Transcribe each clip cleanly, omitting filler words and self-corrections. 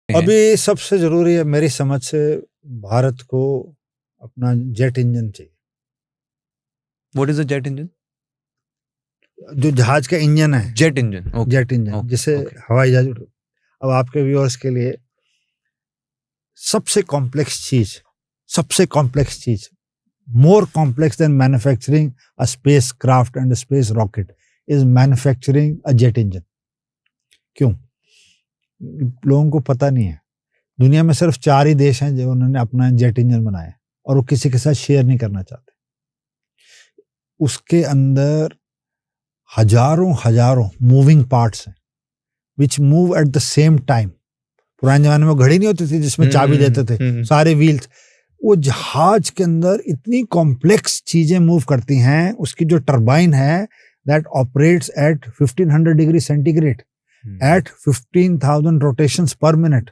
अभी सबसे जरूरी है मेरी समझ से, भारत को अपना जेट इंजन चाहिए। What is a jet engine? जो जहाज का इंजन है, jet engine. Okay, jet engine जिसे हवाई जहाज। अब आपके व्यूअर्स के लिए सबसे कॉम्प्लेक्स चीज, more complex than manufacturing a spacecraft and space rocket is manufacturing a jet engine. क्यों? लोगों को पता नहीं है। दुनिया में सिर्फ 4 ही देश हैं जो उन्होंने अपना जेट इंजन बनाया और वो किसी के साथ शेयर नहीं करना चाहते। उसके अंदर हजारों मूविंग पार्ट्स हैं which move at the same time. पुराने जमाने में घड़ी नहीं होती थी जिसमें चाबी देते थे, सारे व्हील्स। वो जहाज के अंदर इतनी कॉम्प्लेक्स चीजें मूव करती हैं। उसकी जो टरबाइन है that operates at 1500 degree centigrade at 15,000 rotations per minute.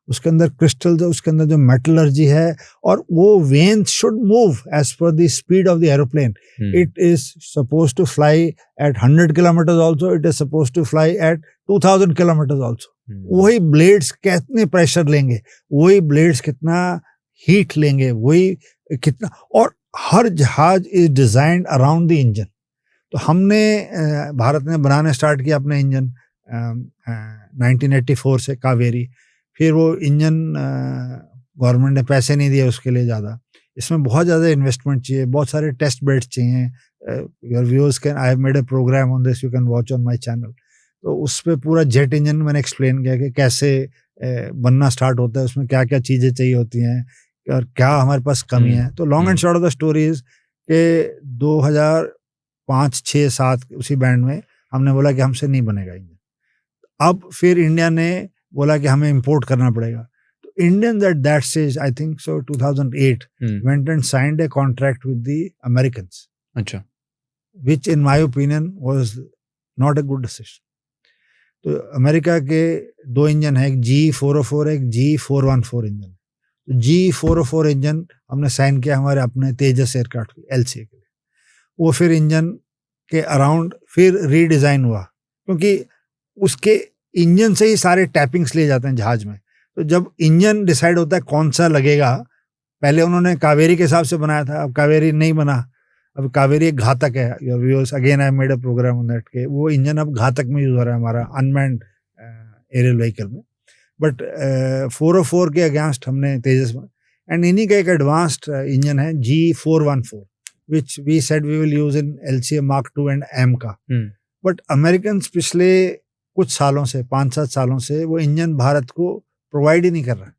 उसके अंदर क्रिस्टल्स है, उसके अंदर जो मेटलर्जी है, और वो vanes should move as per the speed of the aeroplane. It is suppose to fly at 100 kilometres also, it is suppose to fly at 2000 kilometres also. वही ब्लेड्स कितने प्रेशर लेंगे, वही ब्लेड्स कितना हीट लेंगे, वही कितना, और हर जहाज is designed around the engine. तो हमने भारत ने बनाने स्टार्ट किया अपने इंजन 1984 से, कावेरी। फिर वो इंजन गवर्नमेंट ने पैसे नहीं दिए उसके लिए ज़्यादा। इसमें बहुत ज़्यादा इन्वेस्टमेंट चाहिए, बहुत सारे टेस्ट बेड्स चाहिए। Your viewers can, I have made a programme on this, you can watch on my channel. तो उस पर पूरा जेट इंजन मैंने एक्सप्लेन किया कि कैसे बनना स्टार्ट होता है, उसमें क्या क्या चीज़ें चाहिए होती हैं और क्या हमारे पास कमी है। तो long and short of the story is के 2005, 6, 7 उसी बैंड में हमने बोला कि हमसे नहीं बनेगा इंजन। अब फिर इंडिया ने बोला कि हमें इंपोर्ट करना पड़ेगा। तो Indians at that stage, I think so 2008, went and signed a contract with the Americans. अच्छा। Which in my opinion was not a good decision. तो अमेरिका के 2 इंजन है, एक G404, एक G414 इंजन। तो G404 इंजन हमने sign किया हमारे अपने तेजस एयरक्राफ्ट LCA के लिए। वो फिर इंजन के अराउंड फिर रीडिज़ाइन हुआ, क्योंकि उसके इंजन से ही सारे टैपिंग्स लिए जाते हैं जहाज में। तो जब इंजन डिसाइड होता है कौन सा लगेगा, पहले उन्होंने कावेरी के हिसाब से बनाया था, अब कावेरी नहीं बना। अब कावेरी एक घातक है। Your viewers, again I made a programme on that के वो इंजन अब घातक में यूज हो रहा है हमारा अनमैन्ड एरियल व्हीकल में। बट 404 के अगेंस्ट हमने तेजस में, एंड इन्हीं का एक एडवांस्ड इंजन है G414 which we said we will use in LCA Mark II and AMCA। But American पिछले कुछ सालों से, 5-7 सालों से वो इंजन भारत को प्रोवाइड ही नहीं कर रहा।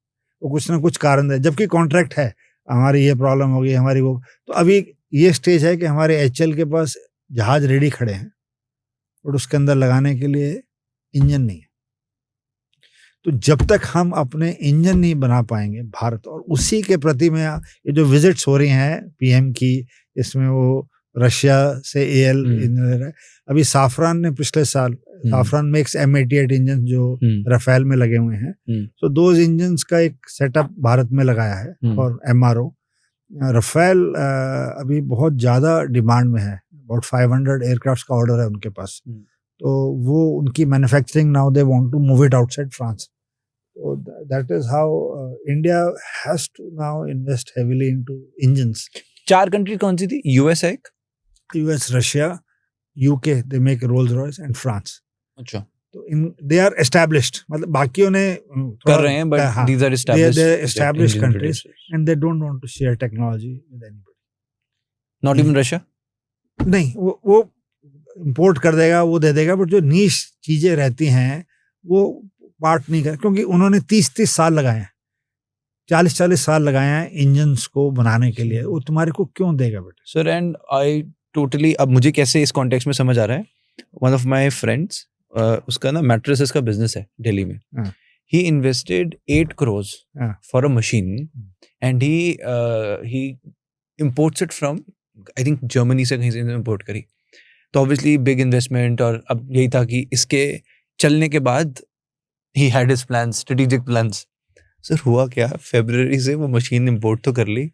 वो कुछ ना कुछ कारण है, जबकि कॉन्ट्रैक्ट है, हमारी ये प्रॉब्लम हो गई, हमारी वो। तो अभी ये स्टेज है कि हमारे HL के पास जहाज रेडी खड़े हैं और उसके अंदर लगाने के लिए इंजन नहीं है। तो जब तक हम अपने इंजन नहीं बना पाएंगे भारत, और उसी के प्रति में ये जो विजिट्स हो रही हैं PM की, इसमें वो रशिया से AL इंजन है। अभी साफरान ने पिछले साल, साफरान मेक्स M88 इंजन जो राफेल में लगे हुए हैं, तो 2 इंजन्स का एक सेटअप भारत में लगाया है और MRO। राफेल अभी बहुत ज़्यादा डिमांड में है, अबाउट 500 एयरक्राफ्ट का ऑर्डर है उनके पास। तो वो उनकी manufacturing now they want to move it outside France. So that is how India has to now invest heavily into engines. 4 country कौन सी थी? US है एक, US, Russia, UK, they make Rolls-Royce and France. अच्छा। तो they are established, मतलब बाकियों ने कर रहे हैं, but these are established, they established countries and they don't want to share technology with anybody. Not even Russia? नहीं, वो import कर देगा, वो दे देगा, बट जो नीश चीजें रहती हैं वो पार्ट नहीं कर, क्योंकि उन्होंने 30-30 साल लगाए हैं, 40-40 साल लगाए हैं इंजन्स को बनाने के लिए। वो तुम्हारे को क्यों देगा बेटा? सर, एंड आई टोटली, अब मुझे कैसे इस कॉन्टेक्स्ट में समझ आ रहा है। वन ऑफ माय फ्रेंड्स, उसका ना मैट्रेसेस का बिजनेस है दिल्ली में। He invested 8 crores for a machine and he imports it from, I think Germany से कहीं से इम्पोर्ट करी। तो ऑब्वियसली बिग इन्वेस्टमेंट, और अब यही था कि इसके चलने के बाद he had his plans, strategic plans. Sir हुआ क्या, February से वो मशीन इंपोर्ट तो कर ली,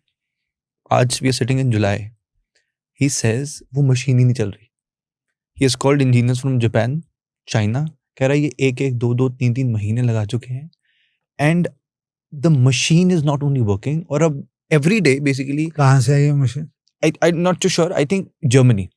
आज we are sitting in July. He says वो मशीन ही नहीं चल रही। He has called engineers from Japan, China, कह रहा है ये 1-1, 2-2, 3-3 महीने लगा चुके हैं and the machine is not only working, or every day basically, कहाँ से आई ये machine? I'm not too sure, I think Germany.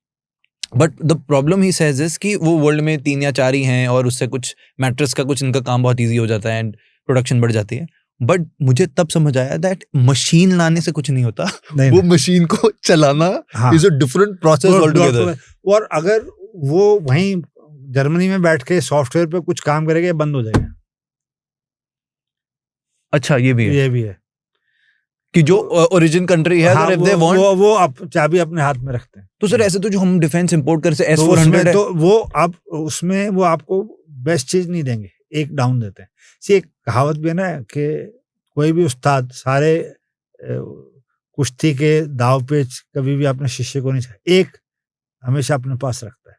But the problem he says is कि वो वर्ल्ड में 3 या 4 ही हैं, और उससे कुछ मैट्रेस का कुछ इनका काम बहुत ईजी हो जाता है एंड प्रोडक्शन बढ़ जाती है. बट मुझे तब समझ आया दैट मशीन लाने से कुछ नहीं होता, नहीं, वो मशीन को चलाना हाँ. Is a different process all together. और अगर वो वहीं जर्मनी में बैठ के सॉफ्टवेयर पे कुछ काम करेगा, ये बंद हो जाएगा. अच्छा, ये भी है, ये भी है कि जो ओरिजिन कंट्री है, हाँ, अगर if they want, वो चाबी अपने हाथ में रखते हैं. तो सर ऐसे तो जो हम डिफेंस इंपोर्ट कर से तो S-400 है, तो वो अब उसमें वो आपको बेस्ट चीज नहीं देंगे, एक डाउन देते हैं. एक कहावत भी है ना कि कोई भी उस्ताद सारे कुश्ती के दाव पेच कभी भी अपने शिष्य को नहीं, एक हमेशा अपने पास रखता है.